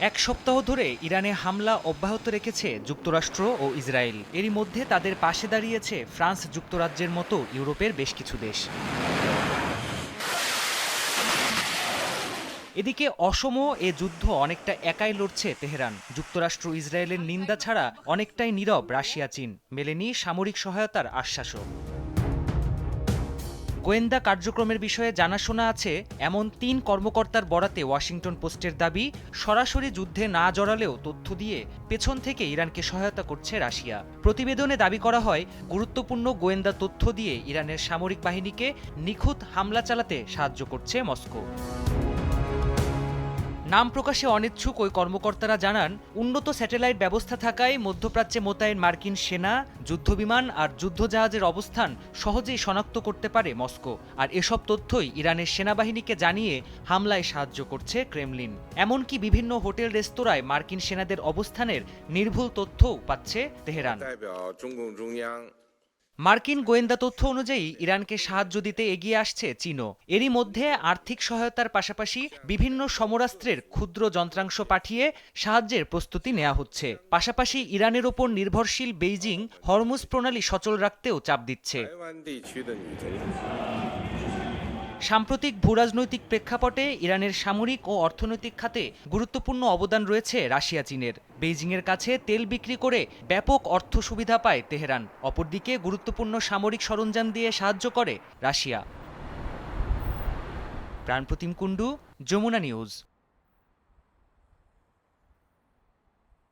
এক সপ্তাহ ধরে ইরানে হামলা অব্যাহত রেখেছে যুক্তরাষ্ট্র ও ইসরায়েল। এরই মধ্যে তাদের পাশে দাঁড়িয়েছে ফ্রান্স যুক্তরাজ্যের মতো ইউরোপের বেশ কিছু দেশ। এদিকে অসম এ যুদ্ধ অনেকটা একাই লড়ছে তেহরান। যুক্তরাষ্ট্র ইসরায়েলের নিন্দা ছাড়া অনেকটাই নীরব রাশিয়া চীন, মেলেনি সামরিক সহায়তার আশ্বাসও। গোয়েন্দা কার্যক্রমের বিষয়ে জানাশোনা আছে এমন ৩ কর্মকর্তার বরাতে ওয়াশিংটন পোস্টের দাবি, সরাসরি যুদ্ধে না জড়ালেও তথ্য দিয়ে পেছন থেকে ইরানকে সহায়তা করছে রাশিয়া। প্রতিবেদনে দাবি করা হয়, গুরুত্বপূর্ণ গোয়েন্দা তথ্য দিয়ে ইরানের সামরিক বাহিনীকে নিখুঁত হামলা চালাতে সাহায্য করছে মস্কো। নাম প্রকাশে অনিচ্ছুক ওই কর্মকর্তারা জানান, উন্নত স্যাটেলাইট ব্যবস্থা থাকায় মধ্যপ্রাচ্যে মোতায়েন মার্কিন সেনা, যুদ্ধবিমান আর যুদ্ধজাহাজের অবস্থান সহজেই শনাক্ত করতে পারে মস্কো। আর এসব তথ্যই ইরানের সেনাবাহিনীকে জানিয়ে হামলায় সাহায্য করছে ক্রেমলিন। এমনকি বিভিন্ন হোটেল রেস্তোরাঁয় মার্কিন সেনাদের অবস্থানের নির্ভুল তথ্যও পাচ্ছে তেহরান। মার্কিন গোয়েন্দা তথ্য অনুযায়ী ইরানকে সাহায্য দিতে এগিয়ে আসছে চীনও। এরই মধ্যে আর্থিক সহায়তার পাশাপাশি বিভিন্ন সমরাস্ত্রের ক্ষুদ্র যন্ত্রাংশ পাঠিয়ে সাহায্যের প্রস্তুতি নেওয়া হচ্ছে। পাশাপাশি ইরানের ওপর নির্ভরশীল বেইজিং হরমুজ প্রণালী সচল রাখতেও চাপ দিচ্ছে। সাম্প্রতিক ভূরাজনৈতিক প্রেক্ষাপটে ইরানের সামরিক ও অর্থনৈতিক খাতে গুরুত্বপূর্ণ অবদান রয়েছে রাশিয়া চীনের। বেইজিংয়ের কাছে তেল বিক্রি করে ব্যাপক অর্থ সুবিধা পায় তেহরান, অপরদিকে গুরুত্বপূর্ণ সামরিক সরঞ্জাম দিয়ে সাহায্য করে রাশিয়া। প্রাণপ্রতিম কুণ্ডু, যমুনা নিউজ।